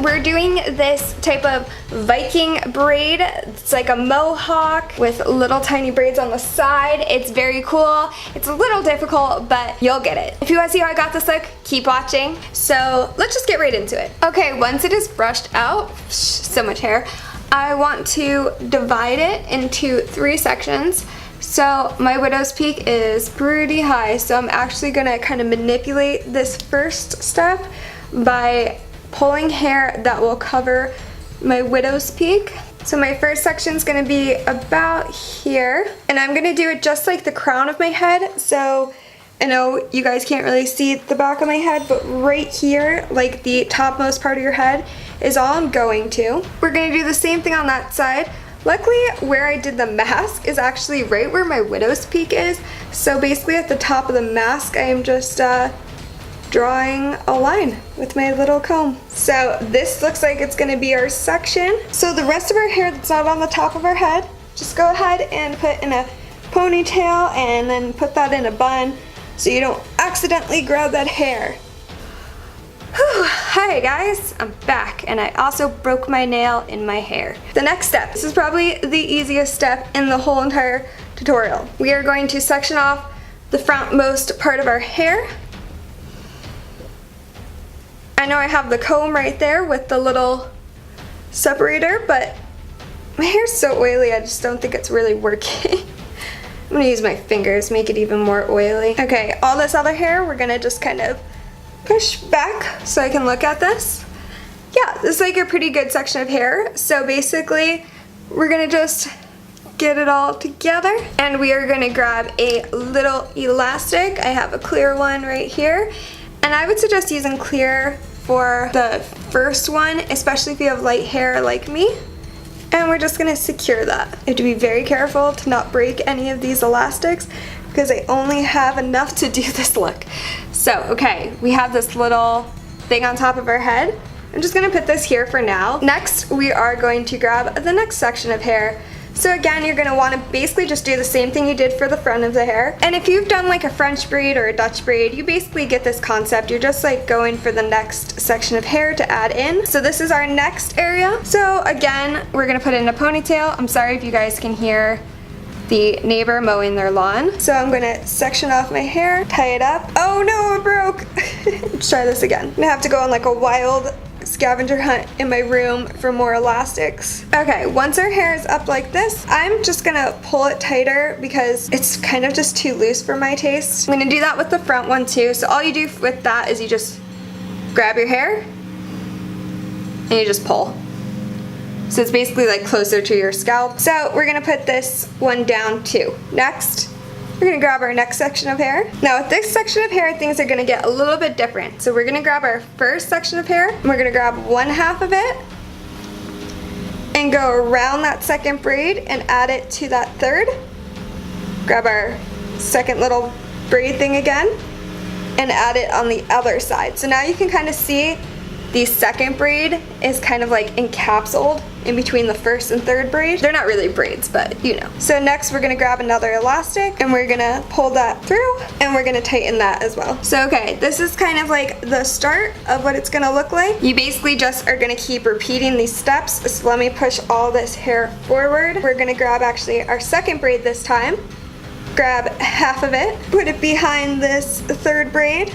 we're doing this type of Viking braid. It's like a mohawk with little tiny braids on the side. It's very cool. It's a little difficult, but you'll get it. If you want to see how I got this look, keep watching. So let's just get right into it. Okay, once it is brushed out, so much hair, I want to divide it into 3 sections. So my widow's peak is pretty high, so I'm actually gonna kind of manipulate this first step by pulling hair that will cover my widow's peak. So my first section is going to be about here, and I'm going to do it just like the crown of my head. So I know you guys can't really see the back of my head, but right here, like the topmost part of your head, is all I'm going to. We're going to do the same thing on that side. Luckily, where I did the mask is actually right where my widow's peak is. So basically at the top of the mask, I am just drawing a line with my little comb. So this looks like it's gonna be our section. So the rest of our hair that's not on the top of our head, just go ahead and put in a ponytail and then put that in a bun so you don't accidentally grab that hair. Whew. Hi guys, I'm back, and I also broke my nail in my hair. The next step, this is probably the easiest step in the whole entire tutorial. We are going to section off the frontmost part of our hair. I know I have the comb right there with the little separator, but my hair's so oily I just don't think it's really working. I'm gonna use my fingers, make it even more oily. Okay, all this other hair we're gonna just kind of push back so I can look at this. Yeah, this is like a pretty good section of hair. So basically, we're gonna just get it all together, and we are gonna grab a little elastic. I have a clear one right here. And I would suggest using clear for the first one, especially if you have light hair like me. And we're just gonna secure that. You have to be very careful to not break any of these elastics because I only have enough to do this look. So, okay, we have this little thing on top of our head. I'm just gonna put this here for now. Next, we are going to grab the next section of hair. So again, you're gonna wanna basically just do the same thing you did for the front of the hair. And if you've done like a French braid or a Dutch braid, you basically get this concept. You're just like going for the next section of hair to add in. So this is our next area. So again, we're gonna put in a ponytail. I'm sorry if you guys can hear the neighbor mowing their lawn. So I'm gonna section off my hair, tie it up. Oh no, it broke. Let's try this again. I'm gonna have to go on like a wild scavenger hunt in my room for more elastics. Okay, once our hair is up like this, I'm just gonna pull it tighter because it's kind of just too loose for my taste. I'm gonna do that with the front one too. So all you do with that is you just grab your hair and you just pull. So it's basically like closer to your scalp. So we're gonna put this one down too. Next, we're gonna grab our next section of hair. Now with this section of hair, things are gonna get a little bit different. So we're gonna grab our first section of hair, and we're gonna grab one half of it and go around that second braid and add it to that third. Grab our second little braid thing again and add it on the other side. So now you can kind of see the second braid is kind of like encapsulated in between the first and third braid. They're not really braids, but you know. So next we're gonna grab another elastic and we're gonna pull that through and we're gonna tighten that as well. So okay, this is kind of like the start of what it's gonna look like. You basically just are gonna keep repeating these steps. So let me push all this hair forward. We're gonna grab actually our second braid this time. Grab half of it, put it behind this third braid.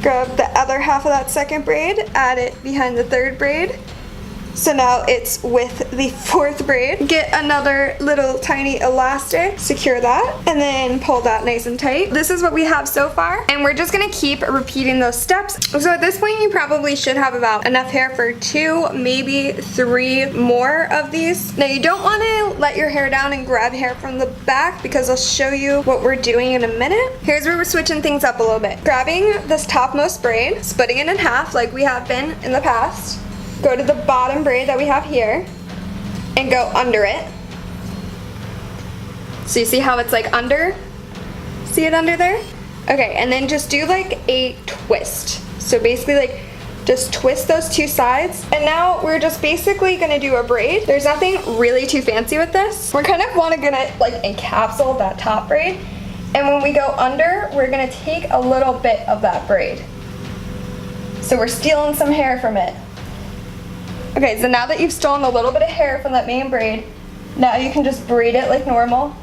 Grab the other half of that second braid, add it behind the third braid. So now it's with the fourth braid. Get another little tiny elastic, secure that, and then pull that nice and tight. This is what we have so far, and we're just gonna keep repeating those steps. So at this point, you probably should have about enough hair for 2, maybe 3 more of these. Now you don't wanna let your hair down and grab hair from the back because I'll show you what we're doing in a minute. Here's where we're switching things up a little bit. Grabbing this topmost braid, splitting it in half like we have been in the past. Go to the bottom braid that we have here and go under it. So you see how it's like under? See it under there? Okay, and then just do like a twist. So basically like just twist those 2 sides. And now we're just basically gonna do a braid. There's nothing really too fancy with this. We're kind of gonna like encapsulate that top braid. And when we go under, we're gonna take a little bit of that braid. So we're stealing some hair from it. Okay, so now that you've stolen a little bit of hair from that main braid, now you can just braid it like normal.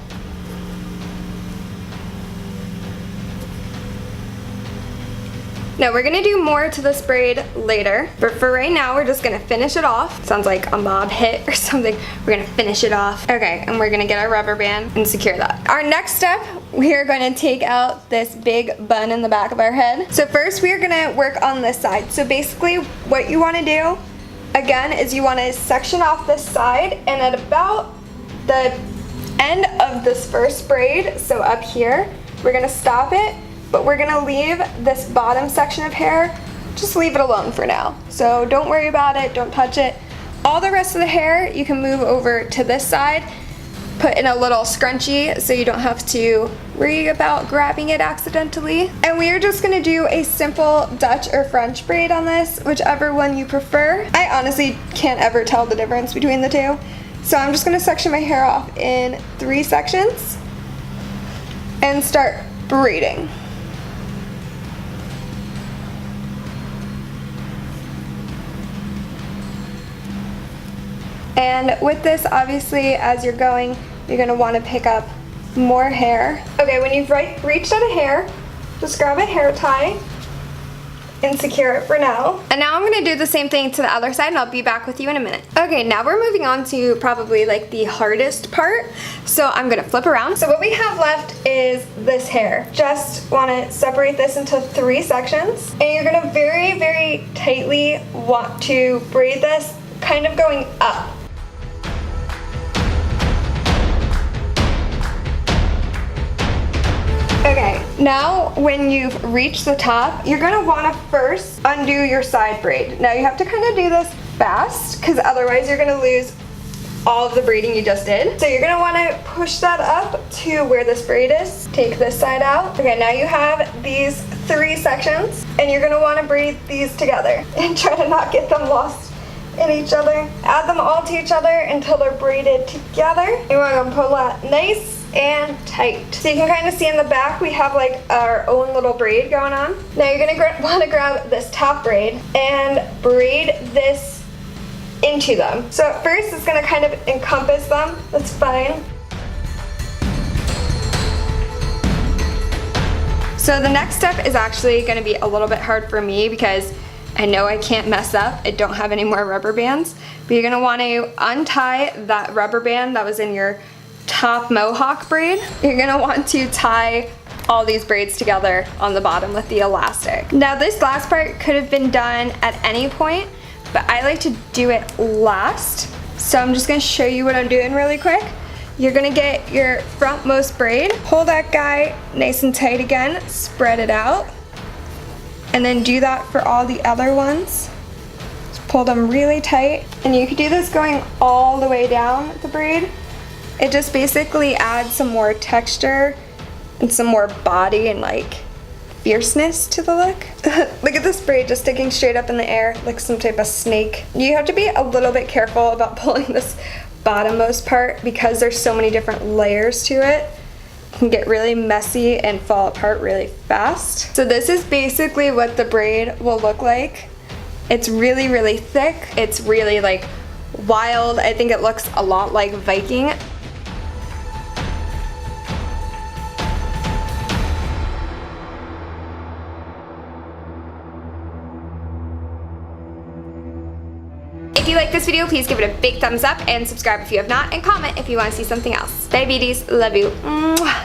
Now we're gonna do more to this braid later, but for right now we're just gonna finish it off. Sounds like a mob hit or something. We're gonna finish it off. Okay, and we're gonna get our rubber band and secure that. Our next step, we are gonna take out this big bun in the back of our head. So first we are gonna work on this side. So basically what you wanna do, again, is you wanna section off this side, and at about the end of this first braid, so up here, we're gonna stop it. But we're gonna leave this bottom section of hair, just leave it alone for now. So don't worry about it, don't touch it. All the rest of the hair, you can move over to this side, put in a little scrunchie so you don't have to worry about grabbing it accidentally. And we are just gonna do a simple Dutch or French braid on this, whichever one you prefer. I honestly can't ever tell the difference between the two. So I'm just gonna section my hair off in 3 sections and start braiding. And with this, obviously, as you're going, you're gonna wanna pick up more hair. Okay, when you've reached out a hair, just grab a hair tie and secure it for now. And now I'm gonna do the same thing to the other side, and I'll be back with you in a minute. Okay, now we're moving on to probably like the hardest part. So I'm gonna flip around. So what we have left is this hair. Just wanna separate this into 3 sections. And you're gonna very, very tightly want to braid this kind of going up. Okay, now when you've reached the top, you're gonna wanna first undo your side braid. Now you have to kind of do this fast, because otherwise you're gonna lose all of the braiding you just did. So you're gonna wanna push that up to where this braid is. Take this side out. Okay, now you have these 3 sections, and you're gonna wanna braid these together and try to not get them lost in each other. Add them all to each other until they're braided together. You wanna pull that nice and tight. So you can kind of see in the back we have like our own little braid going on. Now you're gonna want to grab this top braid and braid this into them. So at first it's gonna kind of encompass them. That's fine. So the next step is actually gonna be a little bit hard for me because I know I can't mess up. I don't have any more rubber bands, but you're gonna want to untie that rubber band that was in your top Mohawk braid. You're gonna want to tie all these braids together on the bottom with the elastic. Now this last part could have been done at any point, but I like to do it last. So I'm just gonna show you what I'm doing really quick. You're gonna get your frontmost braid, pull that guy nice and tight again, spread it out, and then do that for all the other ones. Just pull them really tight, and you could do this going all the way down the braid. It just basically adds some more texture and some more body and like fierceness to the look. Look at this braid just sticking straight up in the air like some type of snake. You have to be a little bit careful about pulling this bottommost part because there's so many different layers to it. It can get really messy and fall apart really fast. So this is basically what the braid will look like. It's really, really thick. It's really like wild. I think it looks a lot like Viking. If you like this video, please give it a big thumbs up and subscribe if you have not, and comment if you want to see something else. Bye, beauties. Love you. Mwah.